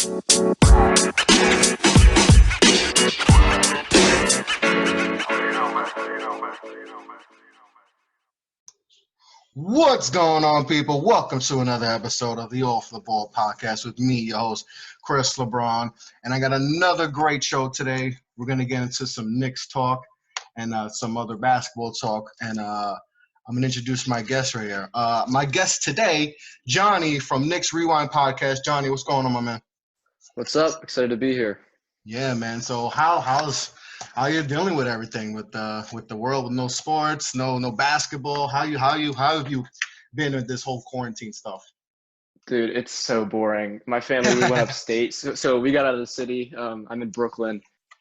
What's going on, people? Welcome to another episode of the Off the Ball podcast with me, your host, Chris LeBron. And I got another great show today. We're going to get into some Knicks talk and some other basketball talk. And I'm going to introduce my guest right here. My guest today, Johnny from Knicks Rewind Podcast. Johnny, what's going on, my man? What's up? Excited to be here. Yeah, man. So how you dealing with everything with the world with no sports, no basketball? How have you been with this whole quarantine stuff? Dude, it's so boring. My family, we went upstate. So we got out of the city. I'm in Brooklyn.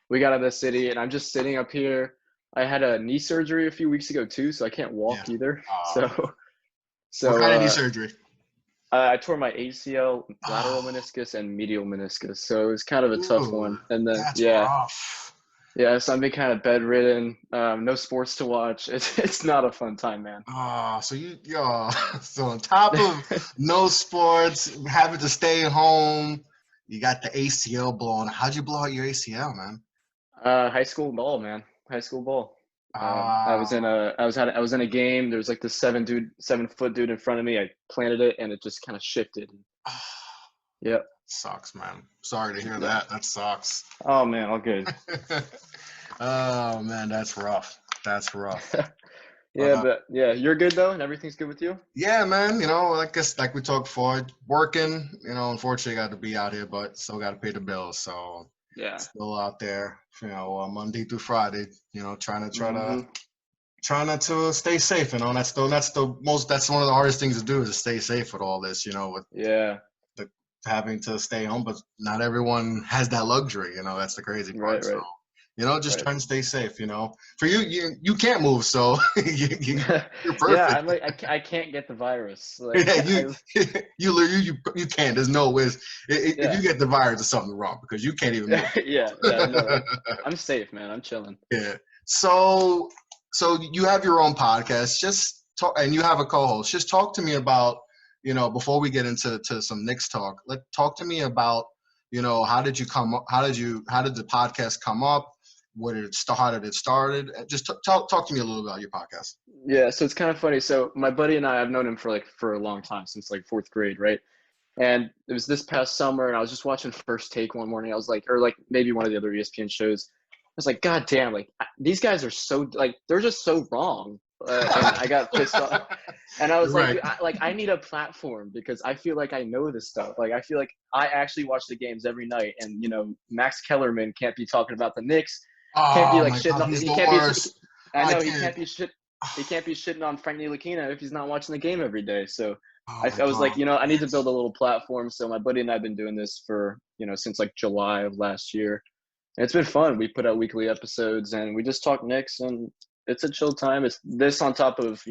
We got out of the city, and I'm just sitting up here. I had a knee surgery a few weeks ago too, so I can't walk either. So what kind of knee surgery? I tore my ACL, lateral meniscus, and medial meniscus. So it was kind of a tough one. And then that's rough. Yeah, so I've been kind of bedridden. No sports to watch. It's not a fun time, man. So on top of no sports, having to stay home, you got the ACL blown. How'd you blow out your ACL, man? High school ball, man. High school ball. I was in a game. There was like this 7-foot dude in front of me. I planted it, and it just kind of shifted. Yep. Sucks, man. Sorry to hear that. That sucks. Oh man, all good. Oh man, that's rough. That's rough. But you're good though, and everything's good with you. Yeah, man. Like we talked before, working. Unfortunately, got to be out here, but still got to pay the bills. So yeah, still out there. Monday through Friday. Trying not to stay safe. That's one of the hardest things to do is to stay safe with all this. Having to stay home, but not everyone has that luxury. That's the crazy part. Right. So, just trying to stay safe. For you can't move, so you're perfect. Yeah, I can't get the virus. You can't. There's no way. If you get the virus, there's something wrong because you can't even move. No, I'm safe, man. I'm chilling. Yeah. So you have your own podcast. Just talk, and you have a co-host. Just talk to me about. Before we get into some Knicks talk, talk to me about, how did you come up? How did the podcast come up? How did it started? Just talk to me a little bit about your podcast. Yeah, so it's kind of funny. So my buddy and I've known him for a long time, since like fourth grade, right? And it was this past summer, and I was just watching First Take one morning. I was like, or like maybe one of the other ESPN shows. I was like, God damn, like these guys are so they're just so wrong. And I got pissed off, and I was I need a platform because I feel like I know this stuff. Like I feel like I actually watch the games every night, and Max Kellerman can't be talking about the Knicks. Can't be shitting on. He can't be shitting on Frank Ntilikina if he's not watching the game every day. So I was like, I need to build a little platform. So my buddy and I have been doing this for since like July of last year, and it's been fun. We put out weekly episodes, and we just talk Knicks, and it's a chill time. It's this on top of,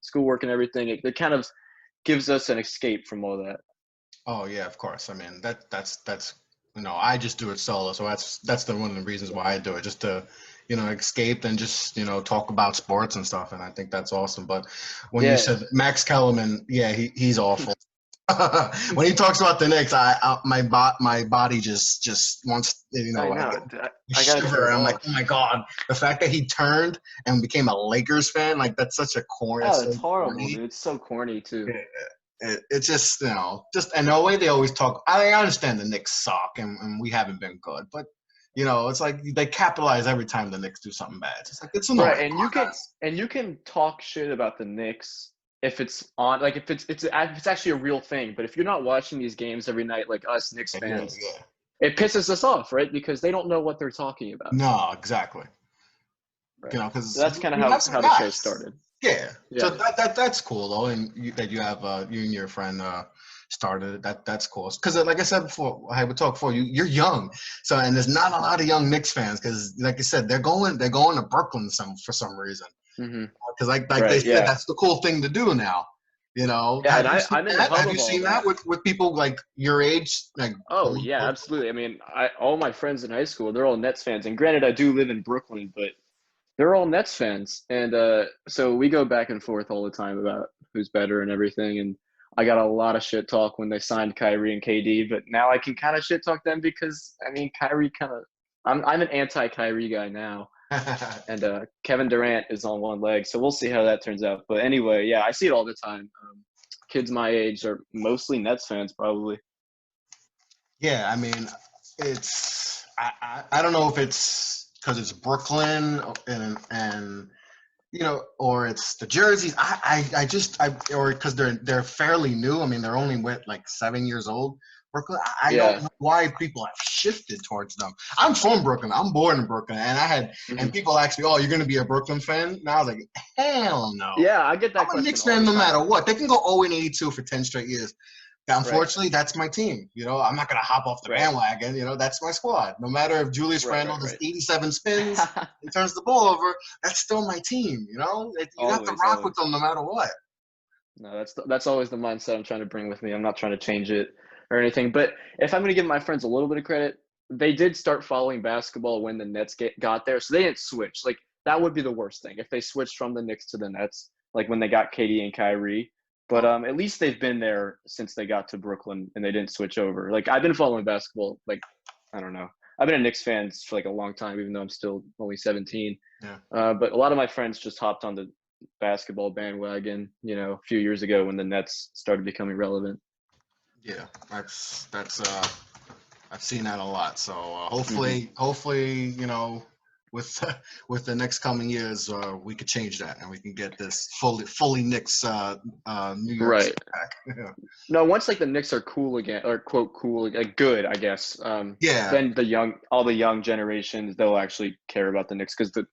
schoolwork and everything. It kind of gives us an escape from all that. Oh yeah, of course. I mean, that's I just do it solo. So that's one of the reasons why I do it, just to, escape and just, talk about sports and stuff. And I think that's awesome. But when you said Max Kellerman, he's awful. When he talks about the Knicks, my body just wants, I shiver. I'm like, oh my God, the fact that he turned and became a Lakers fan, like that's such a corny. Oh, it's horrible, dude. It's so corny too. It's just, just in a way they always talk. I understand the Knicks suck and we haven't been good, but it's like they capitalize every time the Knicks do something bad. It's like it's annoying. Right, and you can talk shit about the Knicks if it's on, like if it's actually a real thing. But if you're not watching these games every night, like us Knicks fans, it pisses us off, right? Because they don't know what they're talking about. No, exactly. Right. Because that's kind of how the show started. Yeah. So that's cool though, and that you have you and your friend started it. That's cool. Because like I said before, I would talk before. You're young, so and there's not a lot of young Knicks fans because, like I said, they're going to Brooklyn for some reason. Because they said that's the cool thing to do now. Yeah, have you seen that with people like your age? Like, oh yeah, absolutely. I mean, all my friends in high school, they're all Nets fans. And granted, I do live in Brooklyn, but they're all Nets fans. And so we go back and forth all the time about who's better and everything. And I got a lot of shit talk when they signed Kyrie and KD, but now I can kind of shit talk them because I mean Kyrie kind of I'm an anti Kyrie guy now, and Kevin Durant is on one leg, so we'll see how that turns out. But anyway, yeah, I see it all the time. Kids my age are mostly Nets fans, probably. Yeah, I mean, I don't know if it's because it's Brooklyn and or it's the jerseys. Or because they're fairly new. I mean, they're only like 7 years old. Brooklyn. I don't Yeah. know why people have shifted towards them. I'm from Brooklyn. I'm born in Brooklyn, and Mhm. people ask me, "Oh, you're going to be a Brooklyn fan?" And I was like, "Hell no." Yeah, I get that I'm a question Knicks all fan the no matter time. what. They can go 0-82 for 10 straight years. Right. Unfortunately, that's my team. I'm not going to hop off the Right. bandwagon. That's my squad. No matter if Julius Right. Randle Right. does Right. 87 spins and turns the ball over, that's still my team. You have to Always, rock with always. them no matter what. No, that's always the mindset I'm trying to bring with me. I'm not trying to change it or anything. But if I'm going to give my friends a little bit of credit, they did start following basketball when the Nets got there, so they didn't switch. Like that would be the worst thing if they switched from the Knicks to the Nets, like when they got KD and Kyrie. But Oh, at least they've been there since they got to Brooklyn and they didn't switch over. Like I've been following basketball, like I don't know. I've been a Knicks fan for like a long time, even though I'm still only 17. yeah. But a lot of my friends just hopped on the basketball bandwagon, a few years ago when the Nets started becoming relevant. Yeah, that's I've seen that a lot. So Hmm. hopefully, with with the next coming years, we could change that and we can get this fully Knicks New York City Right. back. Yeah. No, once like the Knicks are cool again, or quote cool, like good, I guess. Yeah. Then all the young generations, they'll actually care about the Knicks because the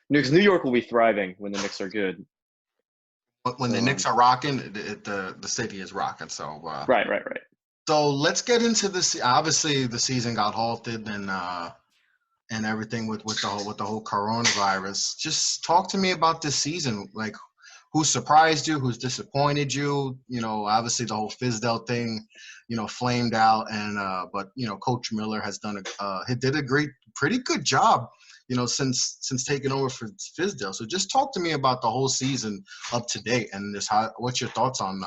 Knicks, New York will be thriving when the Knicks are good. But when the So Knicks are rocking, the city is rocking. right, right, right. So let's get into this. Obviously, the season got halted and everything with the whole coronavirus. Just talk to me about this season. Like, who surprised you? Who's disappointed you? Obviously the whole Fizdale thing, flamed out, and but Coach Miller has he did a pretty good job, since taking over for Fizdale. So just talk to me about the whole season up to date and what's your thoughts on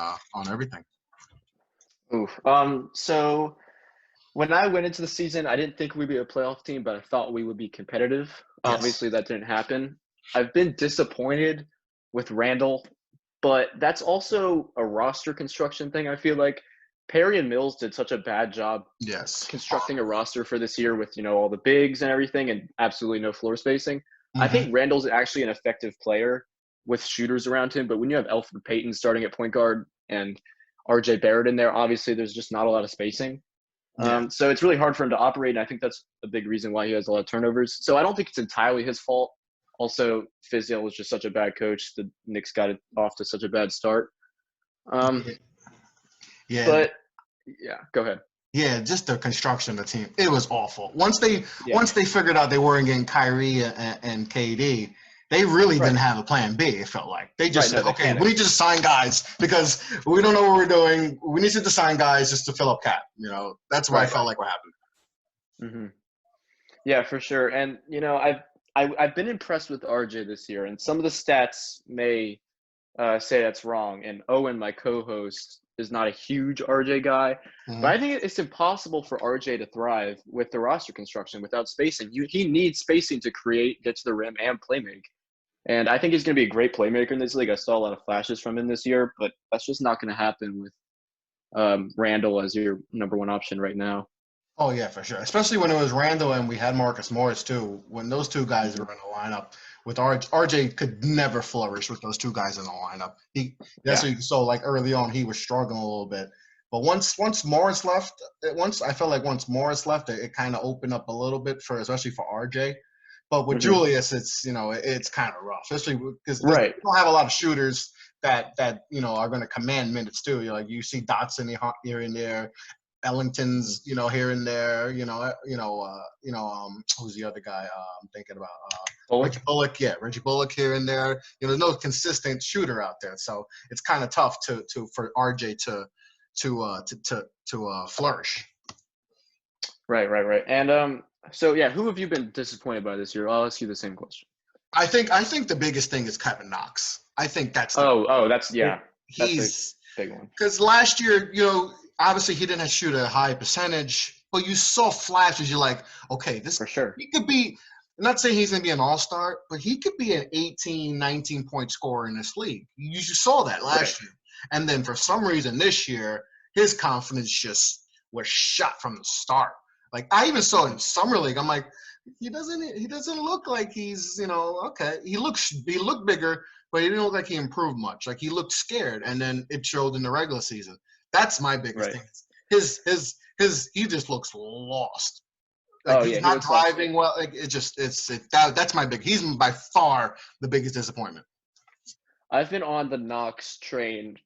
everything? Oof. So when I went into the season, I didn't think we'd be a playoff team, but I thought we would be competitive. Yes. Obviously, that didn't happen. I've been disappointed with Randall, but that's also a roster construction thing. I feel like Perry and Mills did such a bad job Yes. constructing a roster for this year with all the bigs and everything and absolutely no floor spacing. I Hmm. think Randall's actually an effective player with shooters around him, but when you have Elfrid Payton starting at point guard and RJ Barrett in there, obviously there's just not a lot of spacing. Yeah. So it's really hard for him to operate, and I think that's a big reason why he has a lot of turnovers. So I don't think it's entirely his fault. Also, Fizdale was just such a bad coach. The Knicks got it off to such a bad start. Um, Yeah. Yeah. but yeah, go ahead. Yeah, just the construction of the team. It was awful. Yeah, Once they figured out they weren't getting Kyrie and KD, they really didn't right, have a plan B, it felt like. They just right. said, No, they okay, we need panicked. to just sign guys because we don't know what we're doing. We need to sign guys just to fill up cap. That's what I Right. felt like what happened. Hmm. Yeah, for sure. And I've been impressed with RJ this year, and some of the stats may say that's wrong. And Owen, my co-host, is not a huge RJ guy, but Hmm. I think it's impossible for RJ to thrive with the roster construction without spacing. He needs spacing to create, get to the rim, and play make. And I think he's going to be a great playmaker in this league. I saw a lot of flashes from him this year, but that's just not going to happen with Randall as your number one option right now. Oh yeah, for sure. Especially when it was Randall and we had Marcus Morris too. When those two guys Hmm. were in the lineup, with RJ could never flourish with those two guys in the lineup. That's Yeah. what you saw. Like early on, he was struggling a little bit. But once Morris left, I felt like once Morris left, it kind of opened up a little bit for especially for RJ. But with Hmm. Julius, it's kind of rough, especially because we Right. don't have a lot of shooters that are going to command minutes too. You see Dotson here and there. Hmm. Ellington's, here and there, who's the other guy I'm thinking about? Reggie Bullock. Bullock, yeah, Reggie Bullock here and there. There's no consistent shooter out there, so it's kind of tough for RJ to flourish. Right, right, right. And so yeah, who have you been disappointed by this year? I'll ask you the same question. I think the biggest thing is Kevin Knox. I think that's the Oh, that's yeah. That's a he's Big one. Because last year, obviously he didn't shoot a high percentage, but you saw flashes. You're like, okay, For sure. he could be. I'm not saying he's going to be an all-star, but he could be an 18, 19-point scorer in this league. You just saw that last year. And then for some reason this year, his confidence just was shot from the start. Like I even saw in summer league, I'm like, he doesn't look like he's, okay. He looked bigger, but he didn't look like he improved much. Like he looked scared, and then it showed in the regular season. That's my biggest thing. He just looks lost. Like he's not driving well. Like that's my big. He's by far the biggest disappointment. I've been on the Knox train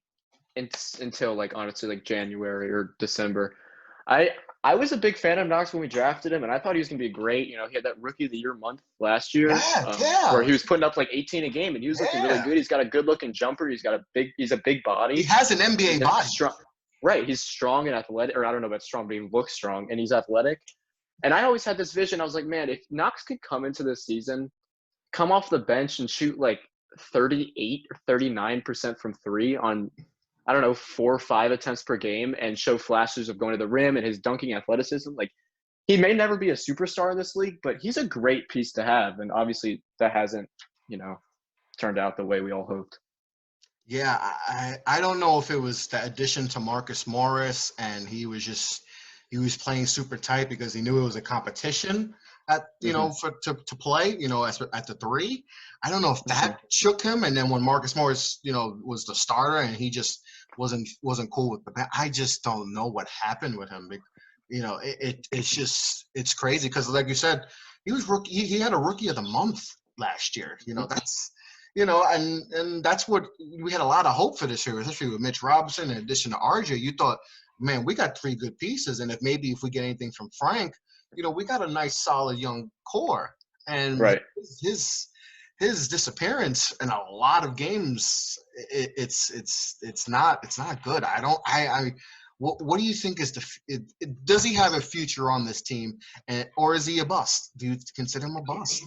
until like honestly like January or December. I was a big fan of Knox when we drafted him, and I thought he was gonna be great. He had that Rookie of the Year month last year, where he was putting up like 18 a game, and he was looking really good. He's got a good-looking jumper. He's a big body. He has an NBA body. Strong. Right, he's strong and athletic, or I don't know about strong, but he looks strong, and he's athletic. And I always had this vision. I was like, man, if Knox could come into this season, come off the bench and shoot like 38 or 39% from three on, I don't know, 4 or 5 attempts per game and show flashes of going to the rim and his dunking athleticism. Like, he may never be a superstar in this league, but he's a great piece to have. And obviously that hasn't, turned out the way we all hoped. Yeah, I don't know if it was the addition to Marcus Morris and he was playing super tight because he knew it was a competition at to play at the three. I don't know if that shook him, and then when Marcus Morris was the starter and he just wasn't cool with the I just don't know what happened with him. It's crazy because like you said, he was rookie. He had a Rookie of the Month last year. That's. And that's what we had a lot of hope for this year, especially with Mitch Robinson in addition to RJ. You thought, man, we got 3 good pieces, and if we get anything from Frank, we got a nice, solid young core. And his disappearance in a lot of games, it's not good. What do you think is does he have a future on this team, or is he a bust? Do you consider him a bust?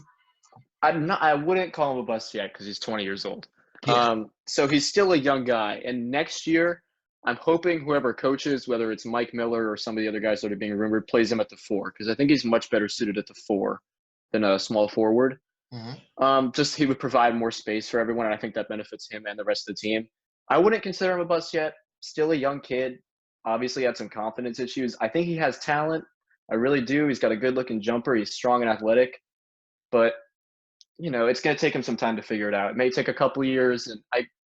I wouldn't call him a bust yet because he's 20 years old. Yeah. So he's still a young guy. And next year, I'm hoping whoever coaches, whether it's Mike Miller or some of the other guys that are being rumored, plays him at the 4 because I think he's much better suited at the 4 than a small forward. Just he would provide more space for everyone, and I think that benefits him and the rest of the team. I wouldn't consider him a bust yet. Still a young kid. Obviously had some confidence issues. I think he has talent. I really do. He's got a good-looking jumper. He's strong and athletic. But it's going to take him some time to figure it out. It may take a couple of years, and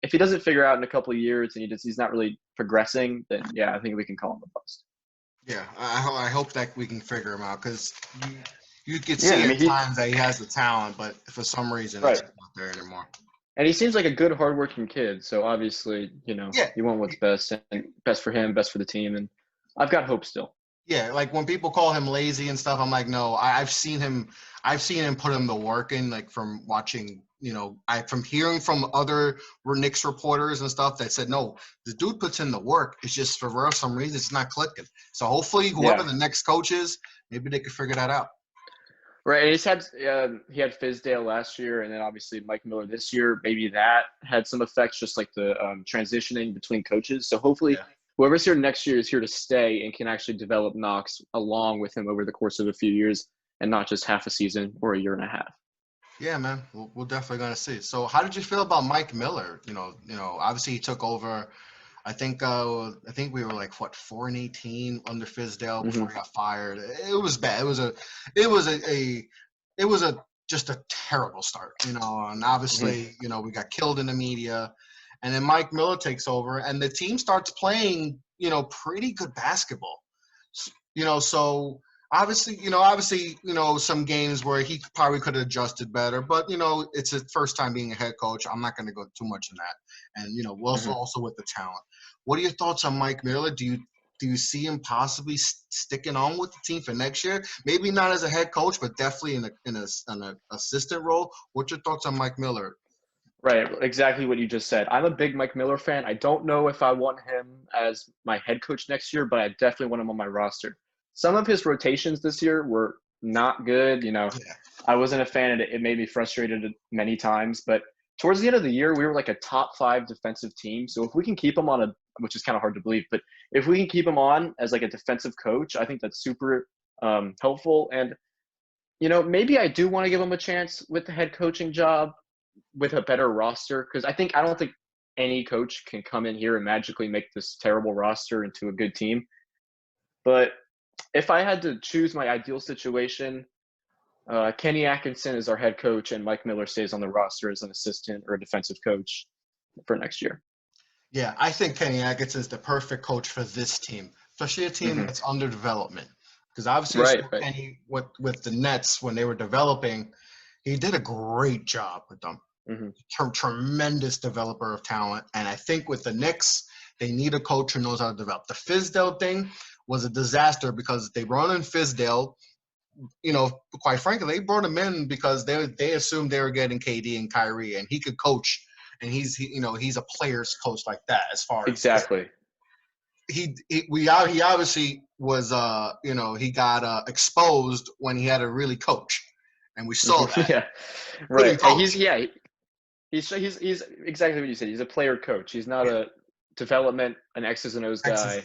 if he doesn't figure out in a couple of years and he's not really progressing, then I think we can call him a bust. Yeah, I hope that we can figure him out because you could see at times that he has the talent, but for some reason it's not there anymore. And he seems like a good, hardworking kid. So obviously, you want what's best and best for him, best for the team, and I've got hope still. Yeah, like when people call him lazy and stuff, I'm like, no, I've seen him put in the work in, like from watching, from hearing from other Knicks reporters and stuff that said, no, the dude puts in the work. It's just for some reason it's not clicking. So hopefully whoever the next coach is, maybe they can figure that out. Right, and he had Fizdale last year, and then obviously Mike Miller this year. Maybe that had some effects, just like the transitioning between coaches. So hopefully whoever's here next year is here to stay and can actually develop Knox along with him over the course of a few years and not just half a season or a year and a half. Yeah, man, we're definitely going to see. So how did you feel about Mike Miller? Obviously he took over. I think we were like 4-18 under Fizdale before he got fired. It was bad. It was just a terrible start, and obviously, we got killed in the media. And then Mike Miller takes over, and the team starts playing, pretty good basketball. So obviously, some games where he probably could have adjusted better. But it's his first time being a head coach. I'm not going to go too much in that. And also with the talent. What are your thoughts on Mike Miller? Do you see him possibly sticking on with the team for next year? Maybe not as a head coach, but definitely in an assistant role. What's your thoughts on Mike Miller? Right, exactly what you just said. I'm a big Mike Miller fan. I don't know if I want him as my head coach next year, but I definitely want him on my roster. Some of his rotations this year were not good. I wasn't a fan of it. It made me frustrated many times, but towards the end of the year, we were like a top 5 defensive team. So if we can keep him on which is kind of hard to believe, but if we can keep him on as like a defensive coach, I think that's super helpful. And, maybe I do want to give him a chance with the head coaching job with a better roster. Cause I don't think any coach can come in here and magically make this terrible roster into a good team. But if I had to choose my ideal situation, Kenny Atkinson is our head coach, and Mike Miller stays on the roster as an assistant or a defensive coach for next year. Yeah, I think Kenny Atkinson is the perfect coach for this team, especially a team that's under development. Because obviously, Right. Kenny with the Nets when they were developing, he did a great job with them. Tremendous developer of talent, and I think with the Knicks, they need a coach who knows how to develop. The Fizdale thing was a disaster because they brought in Fizdale. Quite frankly, they brought him in because they assumed they were getting KD and Kyrie, and he could coach, and he's a player's coach like that. As far as exactly, he obviously was he got exposed when he had to really coach, and we saw that. Yeah, right. And he's exactly what you said. He's a player coach. He's not a development, an X's and O's guy.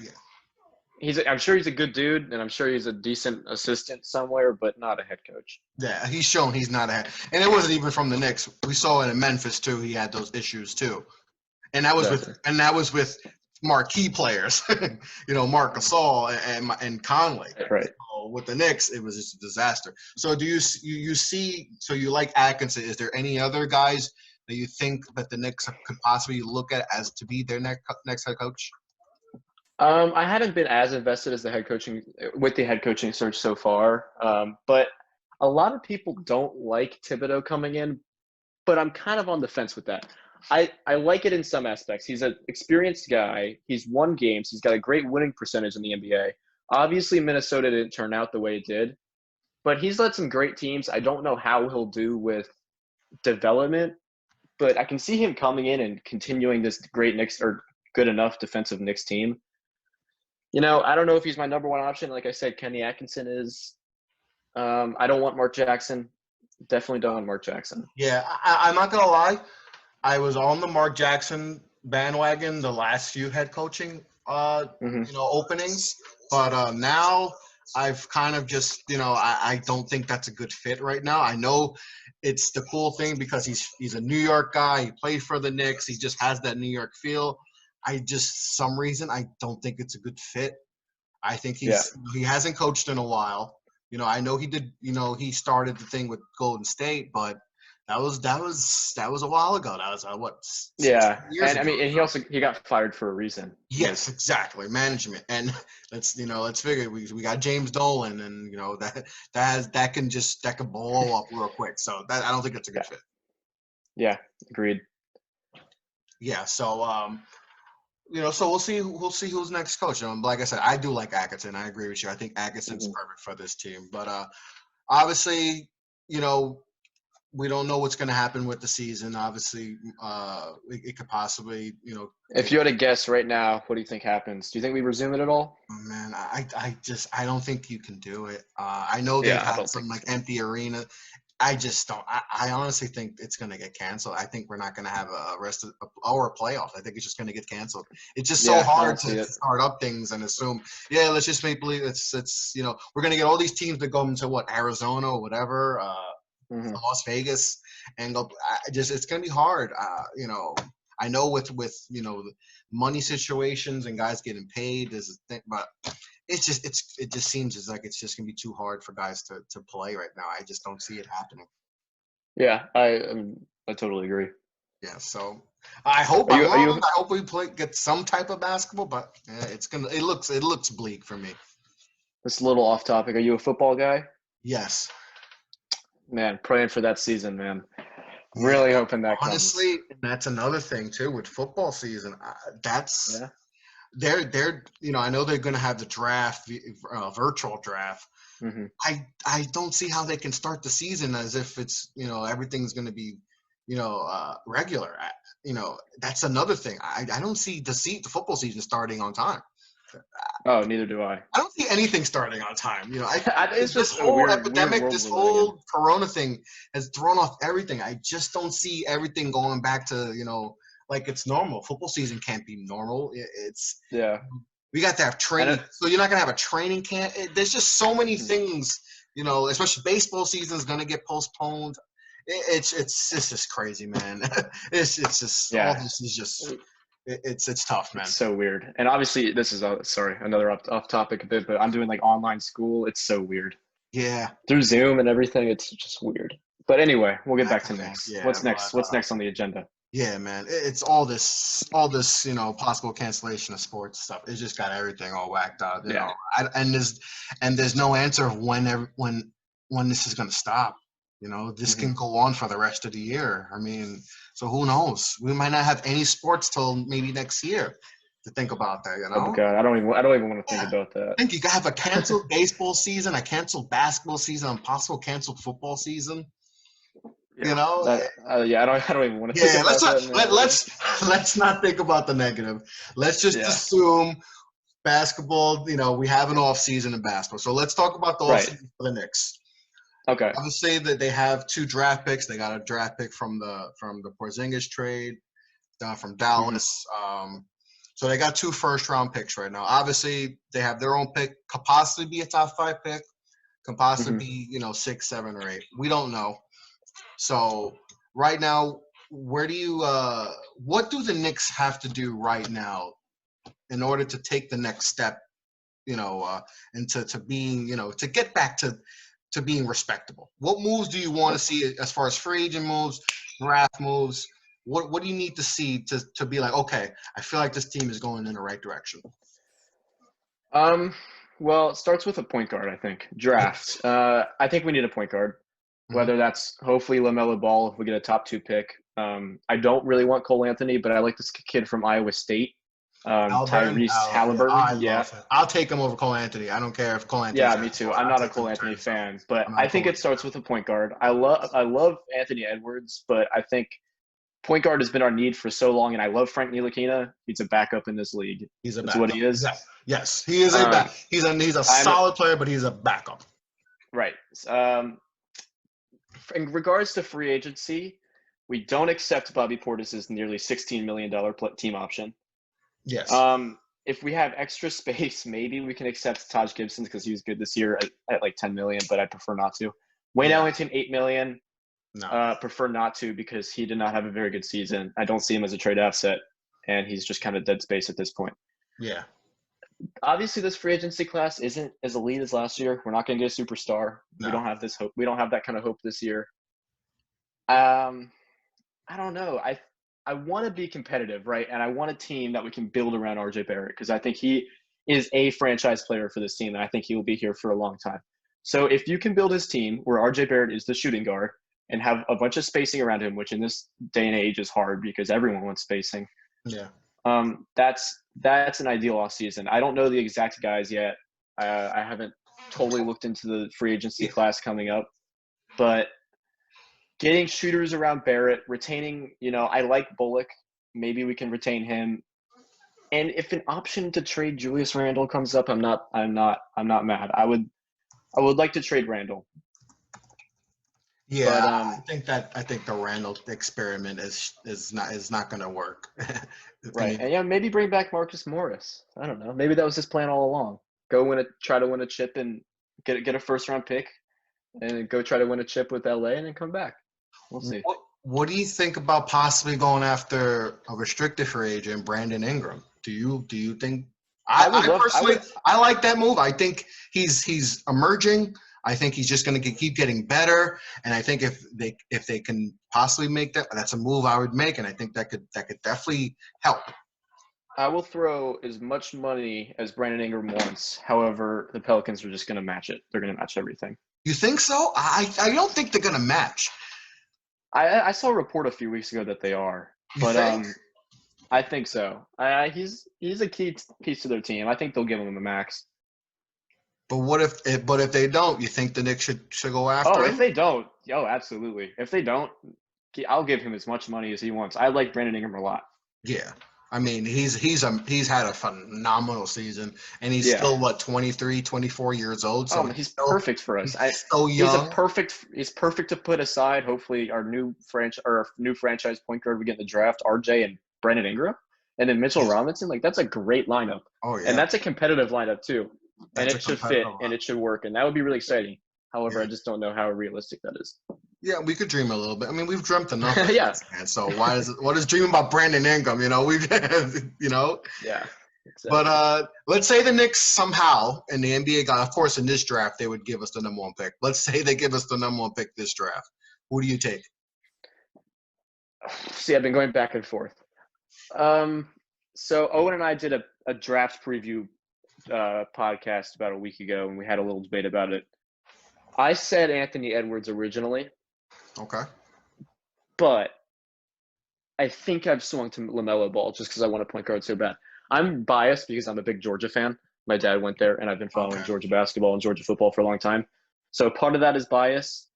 I'm sure he's a good dude, and I'm sure he's a decent assistant somewhere, but not a head coach. Yeah, he's shown he's not a head. And it wasn't even from the Knicks. We saw it in Memphis too. He had those issues too, and that was with marquee players, Marc Gasol and Conley. Right. So with the Knicks, it was just a disaster. So do you see? So you like Atkinson? Is there any other guys that you think that the Knicks could possibly look at as to be their next head coach? I haven't been as invested as the head coaching search so far, but a lot of people don't like Thibodeau coming in, but I'm kind of on the fence with that. I like it in some aspects. He's an experienced guy. He's won games. He's got a great winning percentage in the NBA. Obviously, Minnesota didn't turn out the way it did, but he's led some great teams. I don't know how he'll do with development, but I can see him coming in and continuing this great Knicks or good enough defensive Knicks team. I don't know if he's my number one option. Like I said, Kenny Atkinson is. I don't want Mark Jackson. Definitely don't want Mark Jackson. Yeah, I'm not going to lie. I was on the Mark Jackson bandwagon the last few head coaching openings. But now I've kind of just, I don't think that's a good fit right now. I know it's the cool thing because he's a New York guy. He played for the Knicks. He just has that New York feel. Some reason, I don't think it's a good fit. I think he hasn't coached in a while. I know he did, he started the thing with Golden State, but that was a while ago. That was what? Years ago. I mean, and he got fired for a reason. Yes, exactly. Management, and let's figure we got James Dolan, and that can blow up real quick. So I don't think it's a good fit. Yeah, agreed. Yeah, so so we'll see who's next coach. Like I said, I do like Atkinson. I agree with you. I think Atkinson's perfect for this team. But obviously, we don't know what's going to happen with the season. Obviously, it could possibly, If you had to guess right now, what do you think happens? Do you think we resume it at all? Oh, man, I don't think you can do it. I know they've had some empty arena. I just don't. I honestly think it's going to get canceled. I think we're not going to have a rest of our playoffs. I think it's just going to get canceled. It's just so hard to start up things and assume, let's just make believe it's we're going to get all these teams that go into Arizona or whatever, Las Vegas, and go. It's going to be hard. I know with money situations and guys getting paid is a thing, but it just seems as like it's just gonna be too hard for guys to play right now. I just don't see it happening. Yeah, I totally agree. Yeah, so I hope I hope we get some type of basketball, but it looks bleak for me. This a little off topic. Are you a football guy? Yes. Man, praying for that season, man. Really hoping that comes. Honestly, that's another thing too with football season. They're I know they're going to have the draft, virtual draft. I don't see how they can start the season as if it's everything's going to be regular. That's another thing. I don't see the football season starting on time. Oh, neither do I. I don't see anything starting on time. You know, It's this just a whole weird epidemic, world this we're living in. whole Corona thing has thrown off everything. I just don't see everything going back to, like it's normal. Football season can't be normal. It's Yeah. we got to have And training. So you're not gonna have a training camp. There's just so many mhm. things. Especially baseball season is gonna get postponed. It's just crazy, man. It's just all Yeah. this is just it's tough, man. It's so weird. And obviously, this is sorry, another off topic a bit, but I'm doing like online school. It's so weird Yeah, through Zoom and everything. It's just weird. But anyway, we'll get back that's to the thing. Knicks. Yeah, What's but next? What's next on the agenda? yeah, man, it's all this, possible cancellation of sports stuff. It just got everything all whacked out, Yeah. and there's no answer of when this is gonna stop. This Hmm. can go on for the rest of the year. I mean, so who knows? We might not have any sports till maybe next year to think about that. Oh my God, I don't even want to think Yeah. about that. I think you have a canceled baseball season, a canceled basketball season, a possible canceled football season. You Yeah. know, Yeah. I don't even want to think Yeah, let's about not that, man. let's not think about the negative. Let's just Yeah. assume basketball. We have an off season in basketball, so let's talk about the off Right. season for the Knicks. Okay. Obviously, that they have 2 draft picks. They got a draft pick from the Porzingis trade from Hmm. Dallas. So they got 2 first-round picks right now. Obviously, they have their own pick. Could possibly be a top 5 pick. Could possibly Hmm. be 6, 7, or 8. We don't know. So right now, where do you what do the Knicks have to do right now in order to take the next step, into to being, to get back to being respectable? What moves do you want to see as far as free agent moves, draft moves? What do you need to see to be like, okay, I feel like this team is going in the right direction? Um. Well, it starts with a point guard. I think Yes. draft. I think we need a point guard. Hmm. Whether that's hopefully LaMelo Ball if we get a top 2 pick. I don't really want Cole Anthony, but I like this kid from Iowa State, Alburn, Tyrese yeah, Halliburton. I Yeah, love him. I'll take him over Cole Anthony. I don't care if Cole Anthony's yeah, at me too. four. I'm I'll not a take him Cole over Anthony Tyrese Halliburton. fan, but I'm not I a think Cole it Anthony starts fan. with a point guard. I love Anthony Edwards, but I think point guard has been our need for so long, and I love Frank Ntilikina. He's a backup in this league. He's a That's what backup. he is. Yes, he is a Um, back. He's a I'm solid player, but he's a backup. right. In regards to free agency, we don't accept Bobby Portis's nearly $16 million team option. Yes. If we have extra space, maybe we can accept Taj Gibson because he was good this year at like 10 million, but I prefer not to. Wayne Yeah. Ellington, 8 million. No. Prefer not to because he did not have a very good season. I don't see him as a trade asset, and he's just kind of dead space at this point. Yeah. Obviously, this free agency class isn't as elite as last year. We're not going to get a superstar. No. We don't have this hope. We don't have that kind of hope this year. I don't know. I want to be competitive, right? And I want a team that we can build around RJ Barrett because I think he is a franchise player for this team, and I think he will be here for a long time. So if you can build his team where RJ Barrett is the shooting guard and have a bunch of spacing around him, which in this day and age is hard because everyone wants spacing. Yeah. That's an ideal off season. I don't know the exact guys yet. I haven't totally looked into the free agency class coming up, but getting shooters around Barrett, retaining, I like Bullock. Maybe we can retain him. And if an option to trade Julius Randle comes up, I'm not mad. I would like to trade Randle. Yeah, But I think the Randall experiment is not going to work. right. And yeah, maybe bring back Marcus Morris. I don't know. Maybe that was his plan all along. Try to win a chip and get a first round pick and go try to win a chip with LA and then come back. We'll see. What do you think about possibly going after a restricted free agent, Brandon Ingram? Do you think? I personally like that move. I think he's emerging. I think he's just going to keep getting better, and I think if they can possibly make that's a move I would make, and I think that could definitely help. I will throw as much money as Brandon Ingram wants. However, the Pelicans are just going to match it. They're going to match everything. You think so? I don't think they're going to match. I saw a report a few weeks ago that they are, but I think so. He's a key piece to their team. I think they'll give him a max. But what if they don't? You think the Knicks should go after him? If they don't, absolutely. If they don't, I'll give him as much money as he wants. I like Brandon Ingram a lot. Yeah. I mean, he's had a phenomenal season, and he's Yeah. still what 23, 24 years old. So He's perfect for us. he's so He's young. he's perfect to put aside. Hopefully, our new franchise point guard we get in the draft, RJ and Brandon Ingram, and then Mitchell Yeah. Robinson. Like that's a great lineup, Oh and yeah, that's a competitive lineup too, and that's a it should fit competitive and one. it should work, and that would be really exciting. However, Yeah. I just don't know how realistic that is. Yeah, we could dream a little bit. I mean, we've dreamt enough as Yeah, Knicks fans. So what is dreaming about Brandon Ingram? You know, yeah, But exactly. let's say the Knicks somehow in the NBA got, of course, in this draft they would give us the #1 pick. Let's say they give us the #1 pick this draft. Who do you take? See, I've been going back and forth. Um, so Owen and I did a draft preview podcast about a week ago, and we had a little debate about it. I said Anthony Edwards originally, Okay. but I think I've swung to LaMelo Ball just because I want a point guard so bad. I'm biased because I'm a big Georgia fan. My dad went there, and I've been following Okay. Georgia basketball and Georgia football for a long time. So part of that is bias.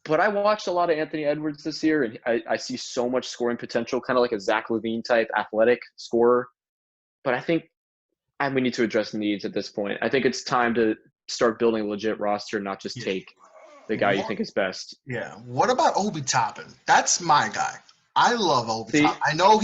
But I watched a lot of Anthony Edwards this year, and I see so much scoring potential, kind of like a Zach LaVine type athletic scorer. But I think we need to address needs at this point. I think it's time to start building a legit roster, not just Yeah. take the guy you think is best. Yeah. What about Obi Toppin? That's my guy. I love Obi See, Toppin. I know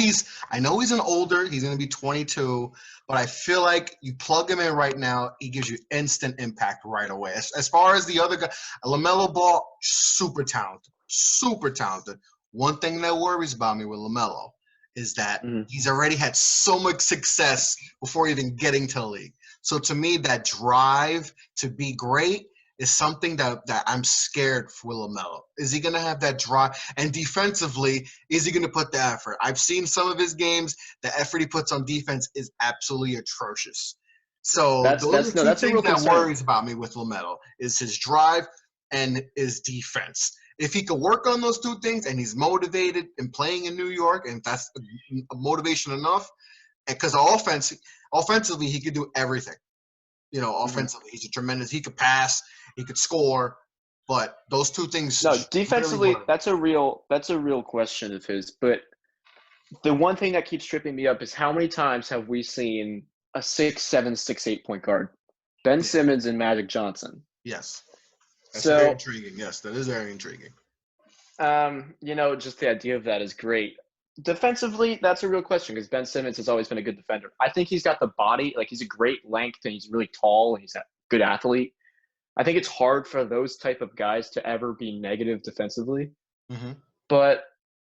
he's an older. He's going to be 22, but I feel like you plug him in right now, he gives you instant impact right away. As far as the other guy, LaMelo Ball, super talented, super talented. One thing that worries about me with LaMelo is that mhm. he's already had so much success before even getting to the league. So to me, that drive to be great is something that I'm scared for LaMelo. Is he going to have that drive? And defensively, is he going to put the effort? I've seen some of his games. The effort he puts on defense is absolutely atrocious. So those are two That's a things real that concern. worries about me with LaMelo is his drive and his defense. If he could work on those two things and he's motivated and playing in New York and that's motivation enough, because offensively, he could do everything. Mhm. Offensively, he could pass, he could score, but those two No, things really defensively, work. that's a real question of his. But the one thing that keeps tripping me up is how many times have we seen a 6'7", 6'8" point guard, Ben Yeah. Simmons and Magic Johnson. Yes. That's very So, intriguing. Yes, that is very intriguing. just the idea of that is great. Defensively, that's a real question because Ben Simmons has always been a good defender. I think he's got the body, like he's a great length and he's really tall and he's a good athlete. I think it's hard for those type of guys to ever be negative defensively. Mm-hmm. But,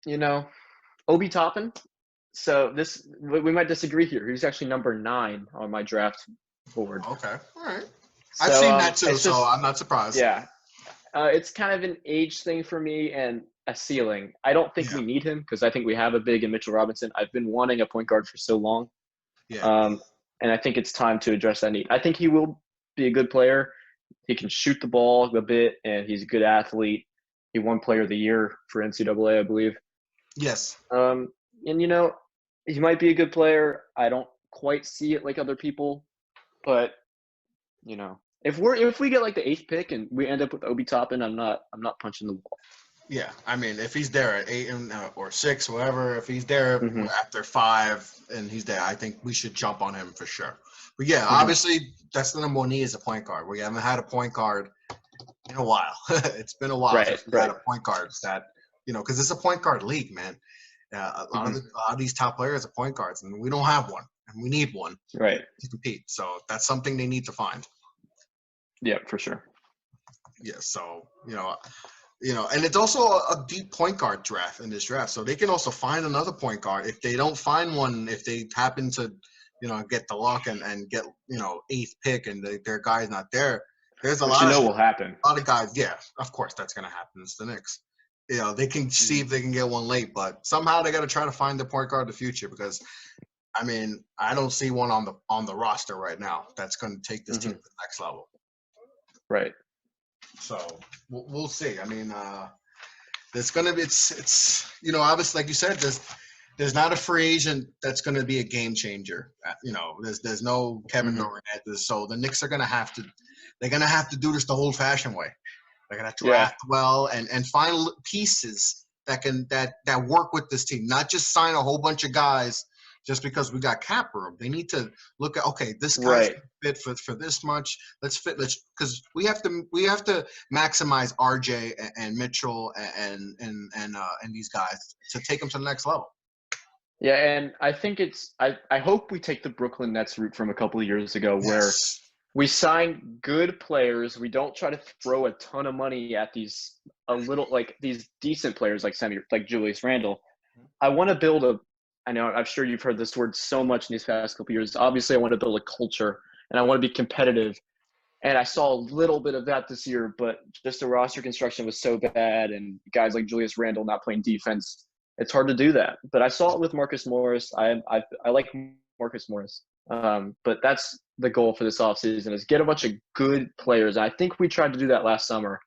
you know, Obi Toppin. So we might disagree here. He's actually number 9 on my draft board. Okay. All right. I've So seen that too, it's so just I'm not surprised. yeah, it's kind of an age thing for me and a ceiling. I don't think Yeah. we need him because I think we have a big in Mitchell Robinson. I've been wanting a point guard for so long, Yeah. and I think it's time to address that need. I think he will be a good player. He can shoot the ball a bit, and he's a good athlete. He won Player of the Year for NCAA, I believe. Yes. And he might be a good player. I don't quite see it like other people, but if we get like the 8th pick and we end up with Obi Toppin, I'm not punching the wall. Yeah. I mean, if he's there at 8 or 6, whatever, if he's there Mm-hmm. after 5 and he's there, I think we should jump on him for sure. But yeah, Mm-hmm. obviously that's the #1 need is a point guard. We haven't had a point guard in a while. It's been a while since we had a point guard that, because it's a point guard league, man. A lot of these top players are point guards, and we don't have one, and we need one to compete. So that's something they need to find. Yeah, for sure. Yeah. So and it's also a deep point guard draft in this draft, so they can also find another point guard if they don't find one. If they happen to, get the luck and get 8th pick and their guy's not there, there's a Which lot will happen. A lot of guys. Yeah, of course that's gonna happen. It's the Knicks. They can see if they can get one late, but somehow they got to try to find the point guard of the future because, I mean, I don't see one on the roster right now that's going to take this team to the next level. Right. So we'll see. I mean, there's going to be it's obviously like you said, there's not a free agent that's going to be a game changer. There's no Kevin Durant. So the Knicks are going to have to do this the old-fashioned way. They're gonna draft well and find pieces that work with this team, not just sign a whole bunch of guys just because we got cap room. They need to look at, okay, this guy's Right. fit for this much. Let's because we have to maximize RJ and Mitchell and these guys to take them to the next level. Yeah, and I think I hope we take the Brooklyn Nets route from a couple of years ago where Yes. we sign good players. We don't try to throw a ton of money at these these decent players like Julius Randle. I want to build I know I'm sure you've heard this word so much in these past couple of years. Obviously, I want to build a culture and I want to be competitive. And I saw a little bit of that this year, but just the roster construction was so bad, and guys like Julius Randle not playing defense, it's hard to do that. But I saw it with Marcus Morris. I like Marcus Morris, but that's the goal for this offseason is get a bunch of good players. I think we tried to do that last summer,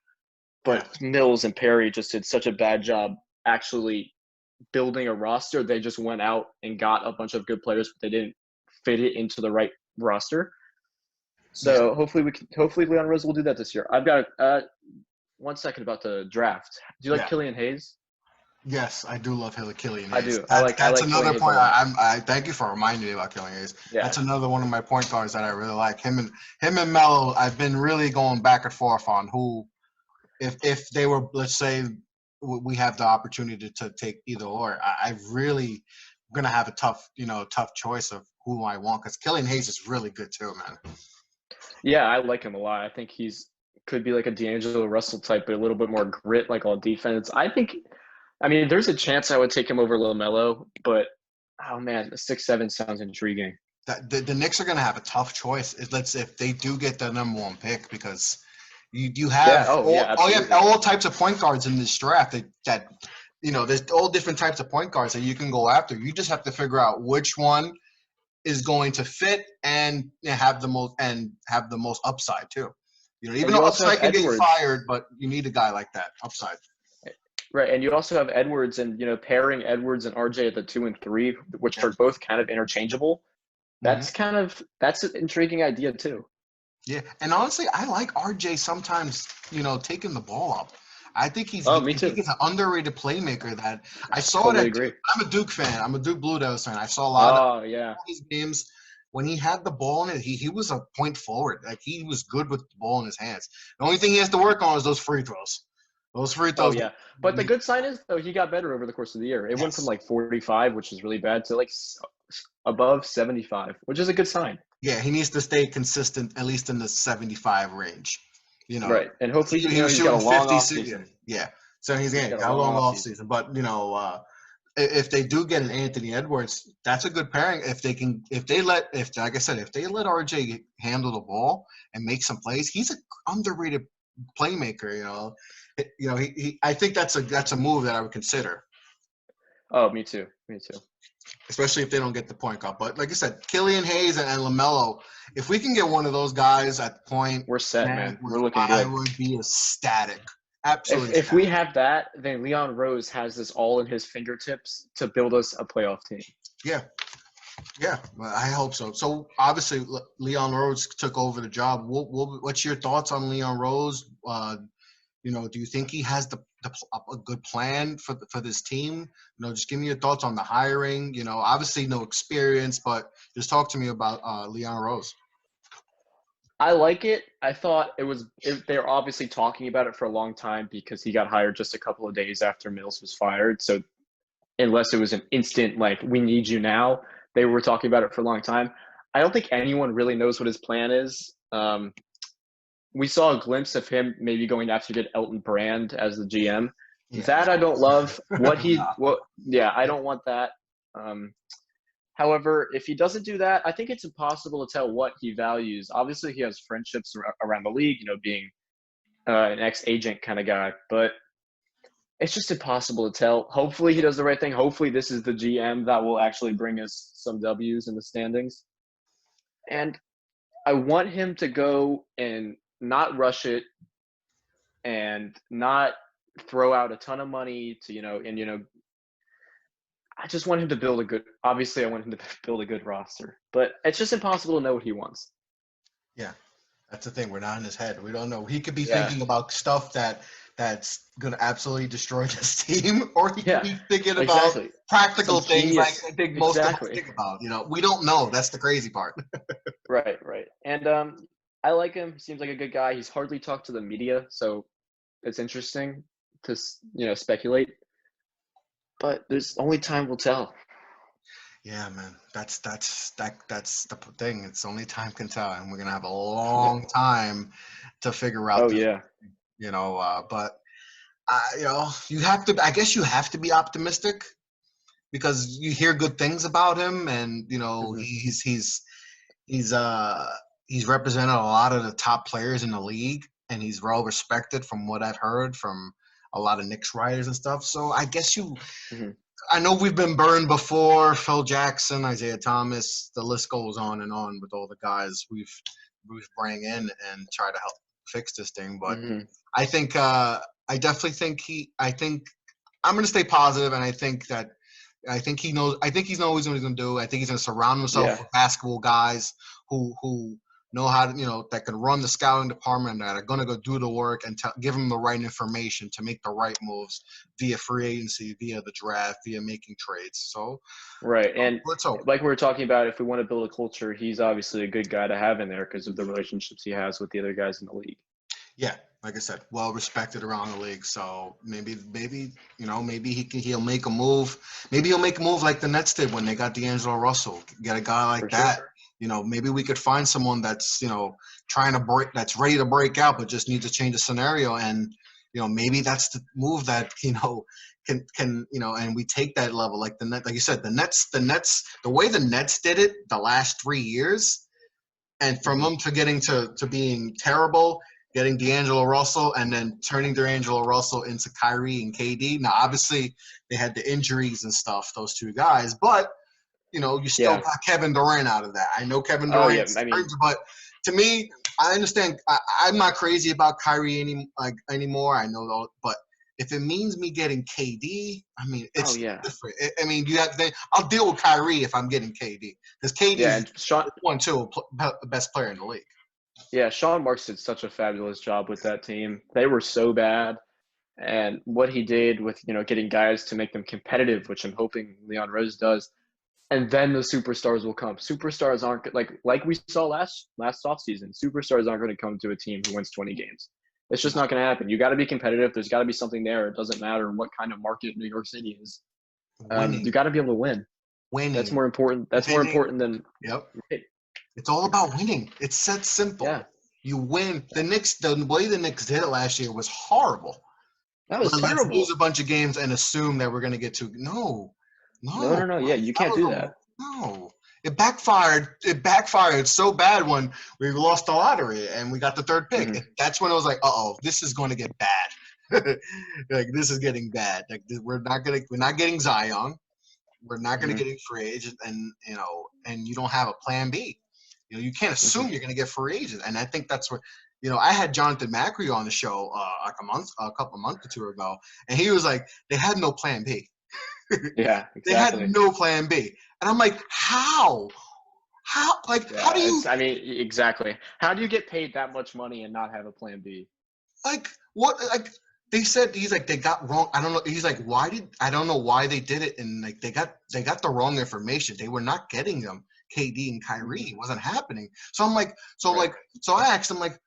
but Mills and Perry just did such a bad job actually building a roster. They just went out and got a bunch of good players, but they didn't fit it into the right roster. So hopefully Leon Rose will do that this year. I've got 1 second about the draft. Do you like Killian Hayes? Yes, I do love Killian Hayes. I do. That's another point. I thank you for reminding me about Killian Hayes. Yeah. That's another one of my point guards that I really like. Him and Melo. I've been really going back and forth on who, if they were, let's say, we have the opportunity to take either or. I really gonna have a tough choice of who I want because Killian Hayes is really good too, man. Yeah, I like him a lot. I think could be like a D'Angelo Russell type, but a little bit more grit, like on defense. I mean, there's a chance I would take him over LaMelo, but oh man, the 6'7" sounds intriguing. The Knicks are gonna have a tough choice. If they do get the number 1 pick because you have all types of point guards in this draft that there's all different types of point guards that you can go after. You just have to figure out which one is going to fit and have the most upside too. Even though upside can get you fired, but you need a guy like that upside. Right, and you also have Edwards and pairing Edwards and RJ at the 2 and 3, which are both kind of interchangeable. That's that's an intriguing idea too. Yeah, and honestly, I like RJ sometimes. Taking the ball up. I think he's me too. I think he's an underrated playmaker that I saw totally it. Agree. I'm a Duke fan. I'm a Duke Blue Devils fan. I saw a lot of yeah. his games when he had the ball in it. He was a point forward. Like he was good with the ball in his hands. The only thing he has to work on is those free throws. Those free throws. Oh yeah, but the good sign is though he got better over the course of the year. It went from like 45, which is really bad, to like above 75, which is a good sign. Yeah, he needs to stay consistent, at least in the 75 range. Right, and hopefully he's got a long 50 season. Yeah, so he's got a long off season. But if they do get an Anthony Edwards, that's a good pairing. If they let RJ handle the ball and make some plays, he's an underrated playmaker. I think that's a move that I would consider. Oh, me too. Especially if they don't get the point guard. But like I said, Killian Hayes and LaMelo, if we can get one of those guys at the point, we're set, man. We're looking good. I would be ecstatic. Absolutely. If we have that, then Leon Rose has this all in his fingertips to build us a playoff team. Yeah, I hope so. So obviously, Leon Rose took over the job. What's your thoughts on Leon Rose? Do you think he has a good plan for this team? Just give me your thoughts on the hiring. Obviously no experience, but just talk to me about Leon Rose. I like it. I thought they're obviously talking about it for a long time because he got hired just a couple of days after Mills was fired. So unless it was an instant, like, we need you now, they were talking about it for a long time. I don't think anyone really knows what his plan is. We saw a glimpse of him maybe going after get Elton Brand as the GM. Yeah. That I don't love. I don't want that. However, if he doesn't do that, I think it's impossible to tell what he values. Obviously, he has friendships around the league, being an ex-agent kind of guy. But it's just impossible to tell. Hopefully, he does the right thing. Hopefully, this is the GM that will actually bring us some W's in the standings. And I want him to go and not rush it and not throw out a ton of money to, I just want him to build obviously I want him to build a good roster, but it's just impossible to know what he wants. Yeah, that's the thing. We're not in his head. We don't know. He could be thinking about stuff that that's gonna absolutely destroy this team, or he could Yeah, be thinking about exactly. practical Some things like genius. I think most of us Exactly. think about. We don't know. That's the crazy part. Right, right. And I like him. Seems like a good guy. He's hardly talked to the media, so it's interesting to speculate. But there's only time will tell. Yeah, man. That's the thing. It's only time can tell, and we're gonna have a Yeah. long time to figure out Oh this. yeah. But you have to. I guess you have to be optimistic because you hear good things about him, and Hmm. he's uh he's represented a lot of the top players in the league, and he's well respected from what I've heard from a lot of Knicks writers and stuff. So I guess Hmm. I know we've been burned before. Phil Jackson, Isaiah Thomas, the list goes on with all the guys we've bring in and try to help fix this thing. But Hmm. I think I definitely think I think I'm going to stay positive, and I think he knows. I think he's knows what he's going to do. I think he's going to surround himself Yeah. with basketball guys who know how to, that can run the scouting department and that are going to go do the work and give him the right information to make the right moves via free agency, via the draft, via making trades. So Right. And let's hope. like we were talking about, if we want to build a culture, he's obviously a good guy to have in there because of the relationships he has with the other guys in the league. Yeah, like I said, well respected around the league. So maybe maybe he'll make a move. Maybe he'll make a move like the Nets did when they got D'Angelo Russell. Get a guy like For that. sure. Maybe we could find someone that's trying to that's ready to break out, but just needs to change the scenario. And maybe that's the move that can and we take that level like the net, like you said, the Nets, the way the Nets did it the last 3 years, and from Hmm. them to getting to being terrible, getting D'Angelo Russell, and then turning D'Angelo Russell into Kyrie and KD. Now, obviously, they had the injuries and stuff, those two guys, but you still Yeah. got Kevin Durant out of that. I know Kevin Oh yeah. Durant's I mean, hurt, but to me, I understand. I'm not crazy about Kyrie anymore. I know that, but if it means me getting KD, I mean, oh it's yeah. different. I mean, I'll deal with Kyrie if I'm getting KD because Yeah. KD's And Sean, the best player in the league. yeah, Sean Marks did such a fabulous job with that team. They were so bad. And what he did with, getting guys to make them competitive, which I'm hoping Leon Rose does. And then the superstars will come. Superstars aren't like we saw last offseason. Superstars aren't going to come to a team who wins 20 games. It's just not going to happen. You got to be competitive. There's got to be something there. It doesn't matter what kind of market New York City is. You Winning, got to be able to win. That's winning, more important. That's more winning. important than Yep. right. It's all about winning. It's that simple. Yeah, You win. The way the Knicks did it last year was horrible. that was Let's lose terrible. a bunch of games and assume that we're going to get to No, no. no, no. Yeah, you can't do that. No. It backfired. It backfired so bad when we lost the lottery and we got the third pick. Hmm. That's when it was like, this is going to get bad. Like this is getting bad. Like we're not getting Zion. We're not going to Hmm. get a free agent, and and you don't have a plan B. You can't Hmm. assume you're going to get free agent, and I think that's what. I had Jonathan Macri on the show like a couple months or two ago, and he was like, they had no plan B. Yeah, They had exactly. no plan B, and I'm like, how? How Yeah, do you I mean, exactly. How do you get paid that much money and not have a plan B? what they said he's like they got wrong. I don't know. He's like, I don't know why they did it, and like they got the wrong information. They were not getting them. KD and Kyrie, Hmm. it wasn't happening. So I'm like, Right. so I asked him like,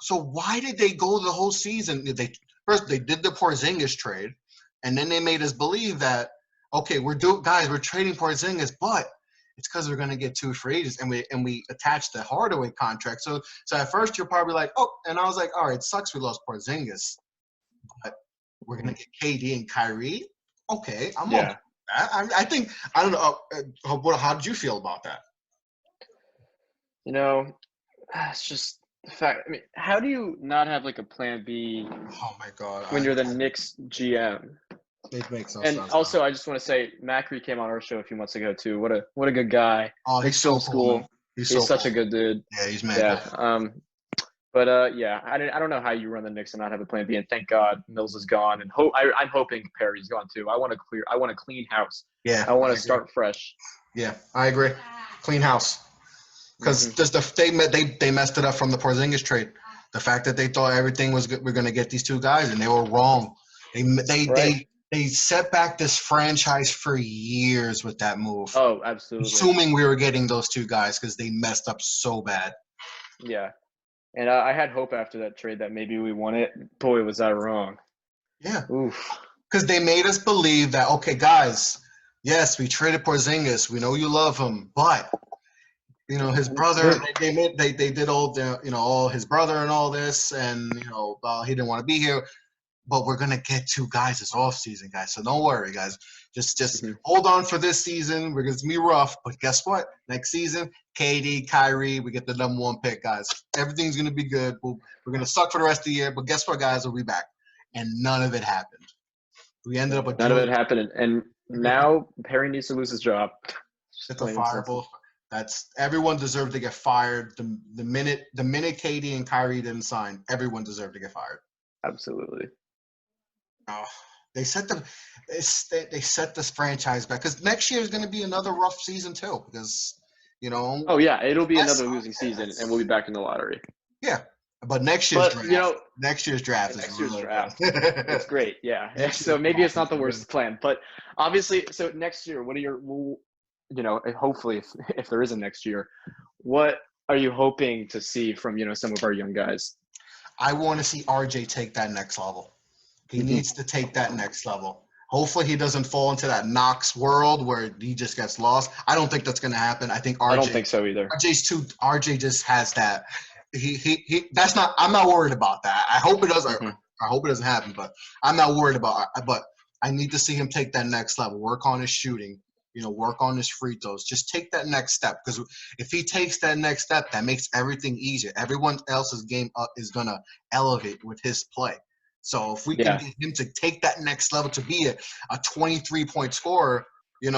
so why did they go the whole season? First they did the Porzingis trade, and then they made us believe that okay, we're trading Porzingis, but it's because we're gonna get two free agents, and we attached the Hardaway contract. So at first you're probably like, oh, and I was like, all right, it sucks we lost Porzingis, but we're gonna Hmm. get KD and Kyrie. Okay, I'm okay Yeah. with that. I think I don't know. How did you feel about that? You know, it's just the fact. I mean, how do you not have like a plan B Oh my god, when you're the Knicks GM? it makes no And sense. also, I just want to say, Macri came on our show a few months ago too. What a good guy. Oh, he's Knicks so Film cool, man. School. He's He's so such a cool. good dude. Yeah, he's mad Yeah. cool. But yeah, I don't know how you run the Knicks and not have a plan B. And thank God Mills is gone, and I'm hoping Perry's gone too. I want a clean house. Yeah, I want I to agree. start fresh. Yeah, I agree. Clean house. Because Hmm. just they messed it up from the Porzingis trade. The fact that they thought everything was good, we're going to get these two guys, and they were wrong. Right. They set back this franchise for years with that move, Oh, absolutely. assuming we were getting those two guys because they messed up so bad. Yeah. And I had hope after that trade that maybe we won it. Boy, was I wrong. Yeah, Oof. because they made us believe that, okay, guys, yes, we traded Porzingis. We know you love him, but his brother. They did all the all his brother and all this, and he didn't want to be here. But we're gonna get two guys this offseason, guys. So don't worry, guys. Just hold on for this season. We're gonna be rough, but guess what? Next season, KD, Kyrie, we get the #1 pick, guys. Everything's gonna be good. We're gonna suck for the rest of the year, but guess what, guys? We'll be back. And none of it happened. We ended up with None of it happened, and now Perry needs to lose his job. It's a fireball. That's everyone deserved to get fired. The minute KD and Kyrie didn't sign, everyone deserved to get fired. Absolutely. Oh, they set this franchise back because next year is going to be another rough season too. Because Oh yeah, it'll be another losing season, and we'll be back in the lottery. Yeah, but next year's draft. Next year's draft is really draft. It's great. Yeah. So maybe it's not the worst plan, but obviously, so next year, what are your hopefully if there is a next year, what are you hoping to see from some of our young guys? I want to see RJ take that next level. He needs to take that next level. Hopefully he doesn't fall into that Knox world where he just gets lost. I don't think that's going to happen. I think RJ. I don't think so either. RJ just has that. I'm not worried about that. I hope it doesn't. I hope it doesn't happen, but I'm not worried about it. But I need to see him take that next level. Work on his shooting. Work on his free throws. Just take that next step, because if he takes that next step, that makes everything easier. Everyone else's game is going to elevate with his play. So if we can get him to take that next level to be a 23-point scorer, 20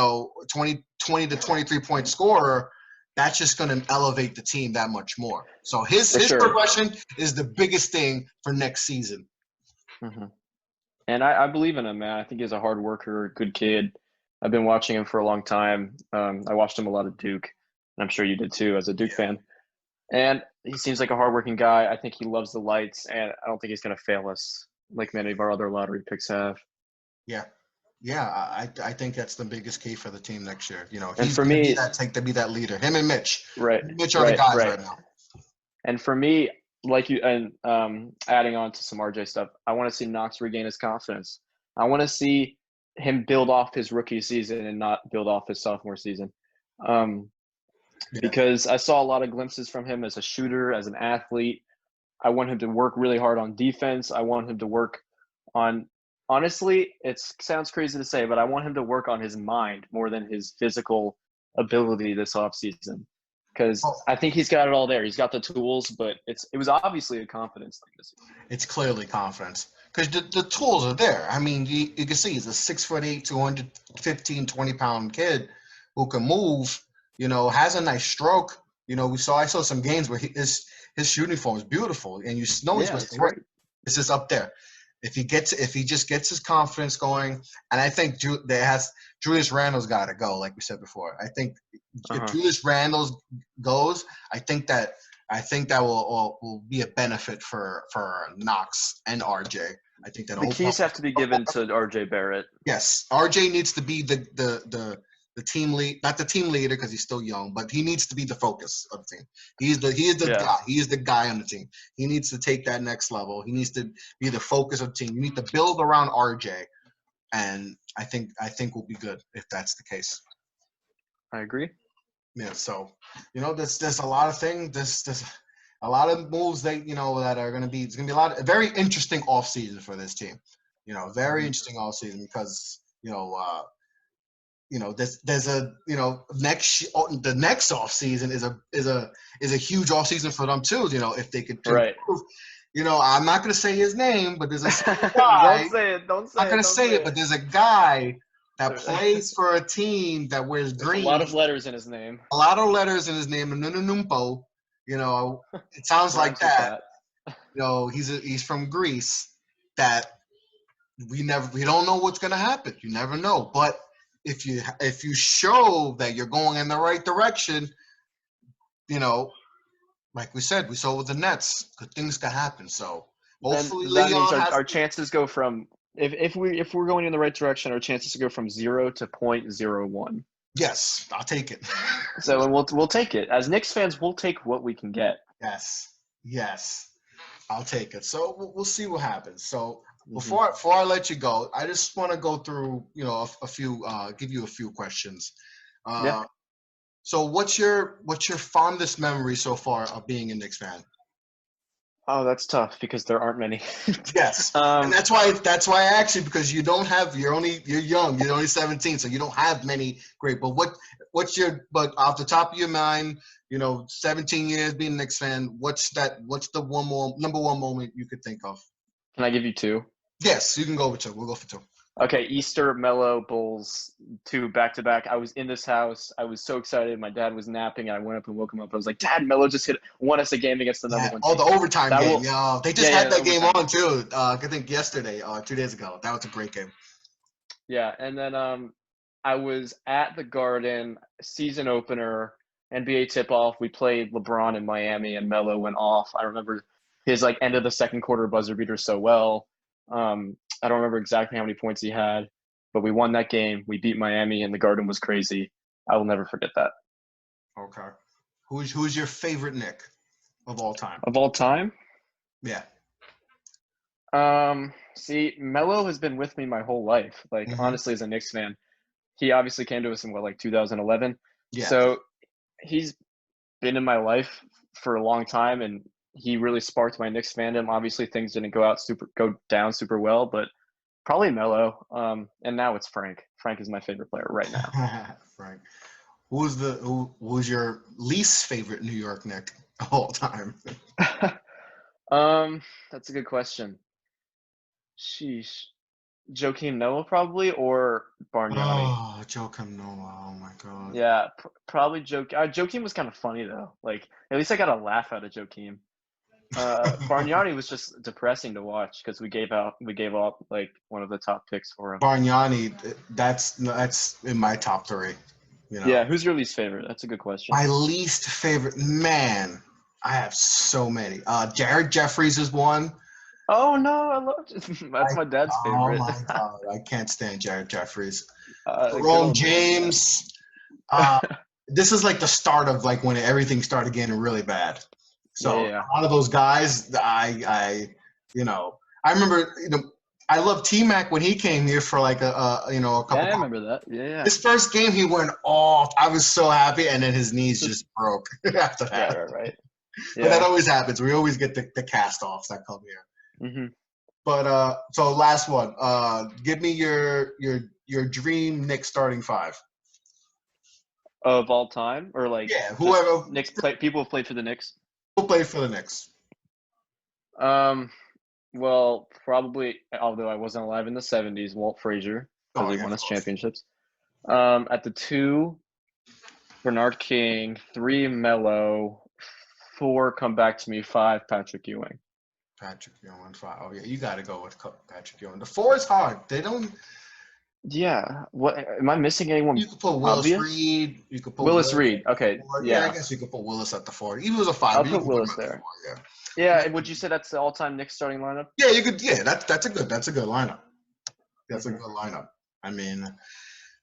to 23-point scorer, that's just going to elevate the team that much more. So his progression is the biggest thing for next season. And I believe in him, man. I think he's a hard worker, good kid. I've been watching him for a long time. I watched him a lot at Duke, and I'm sure you did too as a Duke fan. And he seems like a hardworking guy. I think he loves the lights, and I don't think he's going to fail us like many of our other lottery picks have. Yeah. I think that's the biggest key for the team next year. He's going to be that leader. Him and Mitch. Right. Mitch are the guys right now. And for me, like you, and adding on to some RJ stuff, I want to see Knox regain his confidence. I want to see him build off his rookie season and not build off his sophomore season. Because I saw a lot of glimpses from him as a shooter, as an athlete. I want him to work really hard on defense. I want him to work on, honestly, it sounds crazy to say, but I want him to work on his mind more than his physical ability this offseason. Because I think he's got it all there. He's got the tools, but it was obviously a confidence thing this year. It's clearly confidence. Because the tools are there. I mean, you can see he's a 6'8", 215, 20-pound kid who can move, has a nice stroke. I saw some games where his shooting form is beautiful, and he's great. It's just up there. If he just gets his confidence going, and I think Julius Randle's got to go, like we said before. I think if Julius Randle goes, I think that will be a benefit for Knox and RJ. I think that the keys have to be given to RJ Barrett. Yes, RJ needs to be the team lead, not the team leader because he's still young, but he needs to be the focus of the team. He is the guy. He is the guy on the team. He needs to take that next level. He needs to be the focus of the team. You need to build around RJ, and I think we'll be good if that's the case. I agree. Yeah. So there's a lot of things. There's a lot of moves that that are going to be. It's going to be a very interesting offseason for this team. Very interesting offseason because there's a the next off season is a huge off season for them too. If they could right. I'm not going to say his name, but there's a guy. Don't say it. I'm not going to say it, but there's a guy that plays for a team that wears green. A lot of letters in his name. A lot of letters in his name. Nununumpo. It sounds like that. He's from Greece. That we don't know what's going to happen. You never know, but. If you show that you're going in the right direction, like we said, we saw with the Nets, good things could happen. So Then hopefully that means Leon has. our chances go from if we're going in the right direction, our chances to go from 0 to 0.01. Yes, I'll take it. So and we'll take it. As Knicks fans, we'll take what we can get. Yes, yes, I'll take it. So we'll see what happens. So Mhm. before I let you go, I just want to go through, a few, give you a few questions. Yeah. So what's your fondest memory so far of being a Knicks fan? Oh, that's tough because there aren't many. Yes, and that's why I asked you, because you're young, you're only 17, so you don't have many great. But but off the top of your mind, 17 years being a Knicks fan, what's the number one moment you could think of? Can I give you two? Yes, you can go with two. We'll go for two. Okay, Easter, Melo, Bulls, 2 back-to-back. I was in this house. I was so excited. My dad was napping. I went up and woke him up. I was like, Dad, Melo just won us a game against the number one Oh, team. the overtime That game. will- Yeah, they just Yeah, had that game overtime. on too. I think yesterday, 2 days ago. That was a great game. Yeah, and then I was at the Garden, season opener, NBA tip-off. We played LeBron in Miami, and Melo went off. I remember his end of the second quarter buzzer beater so well. I don't remember exactly how many points he had, but we won that game. We beat Miami, and the Garden was crazy. I will never forget that. Okay. Who's your favorite Knick of all time? Of all time? Yeah. See, Melo has been with me my whole life. Honestly, as a Knicks fan, he obviously came to us in 2011. Yeah. So he's been in my life for a long time, and he really sparked my Knicks fandom. Obviously, things didn't go down super well, but probably Melo. And now it's Frank. Frank is my favorite player right now. Frank. Who's your least favorite New York Knick of all time? That's a good question. Sheesh. Joakim Noah probably, or Bargnani. Oh, Joakim Noah. Oh my God. Yeah, probably Joakim was kind of funny though. At least I got a laugh out of Joakim. Bargnani was just depressing to watch because we gave up one of the top picks for him. Bargnani, that's in my top three. Yeah, who's your least favorite? That's a good question. My least favorite, man, I have so many. Jared Jeffries is one. Oh no, I love that's my dad's favorite. Oh my God, I can't stand Jared Jeffries. Good Jerome old James. This is like the start of when everything started getting really bad. So Yeah. a lot of those guys, I remember, I loved T-Mac when he came here for a couple. Yeah, I remember that. Yeah. His first game, he went off. I was so happy, and then his knees just broke after that. Right. Yeah. But that always happens. We always get the cast-offs that come here. Mm-hmm. But so last one. Give me your dream Knicks starting five. Of all time, or whoever Knicks people have played for the Knicks. Who played for the Knicks? Well, probably, although I wasn't alive in the 70s, Walt Frazier, because he won us championships. At the 2, Bernard King. 3, Melo. 4, come back to me. 5, Patrick Ewing. Patrick Ewing, 5. Oh yeah, you got to go with Patrick Ewing. The 4 is hard. They don't. Yeah. What am I missing? Anyone? You could put Willis Reed. You could put Willis Reed. Okay. Yeah, I guess you could put Willis at the 4. Even was a 5. I'll put Willis there. Yeah. And would you say that's the all-time Knicks starting lineup? Yeah, you could. Yeah, that's a good lineup. That's a good lineup. I mean,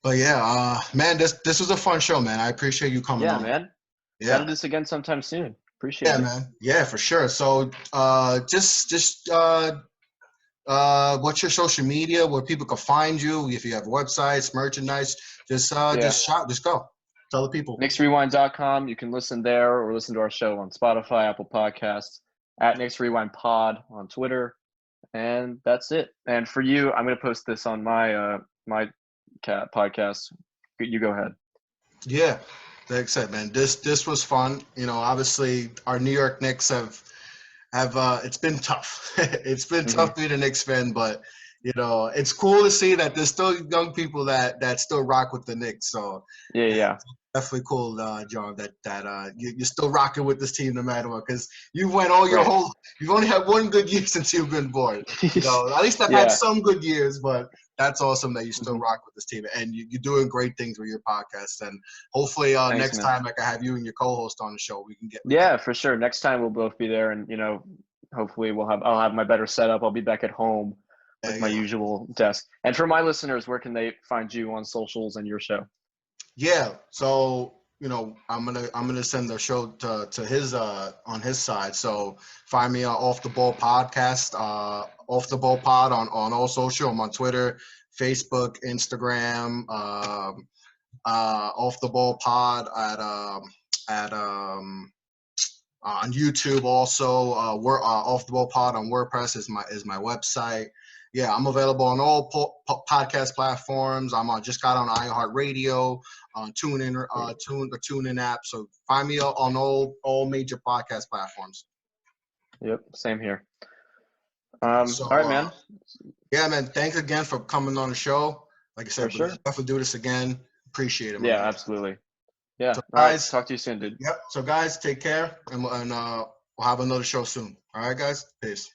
but yeah, man, this was a fun show, man. I appreciate you coming on. Man. Yeah. Gotta do this again sometime soon. Appreciate it. Yeah, man. Yeah, for sure. So, what's your social media where people can find you? If you have websites, merchandise, just go. Tell the people. KnicksRewind.com. You can listen there or listen to our show on Spotify, Apple Podcasts, at Knicks Rewind Pod on Twitter. And that's it. And for you, I'm going to post this on my podcast. You go ahead. Yeah. Like I said, man, this was fun. Obviously our New York Knicks have it's been tough. It's been tough being a Knicks fan, but it's cool to see that there's still young people that still rock with the Knicks. So yeah. Definitely cool, John, that you're still rocking with this team no matter what, because you went all your whole – you've only had one good year since you've been born. At least I've had some good years, but that's awesome that you still rock with this team, and you're doing great things with your podcast. And hopefully, Thanks, next man. time I can have you and your co-host on the show. We can get Yeah, for sure. Next time we'll both be there, and hopefully I'll have my better setup. I'll be back at home with my usual desk. And for my listeners, where can they find you on socials and your show? Yeah, so I'm gonna send the show to his on his side. So find me Off the Ball podcast, Off the Ball Pod on all social. I'm on Twitter, Facebook, Instagram, Off the Ball Pod at on YouTube also. We're Off the Ball Pod on WordPress is my website. Yeah, I'm available on all podcast platforms. Just got on iHeartRadio, on TuneIn, TuneIn app. So find me on all major podcast platforms. Yep, same here. So, all right, man. Yeah, man. Thanks again for coming on the show. Like I said, For sure. we'll definitely do this again. Appreciate it, man. Yeah, absolutely. Yeah. So All right. guys, Talk to you soon, dude. Yep. So guys, take care, and we'll have another show soon. All right, guys. Peace.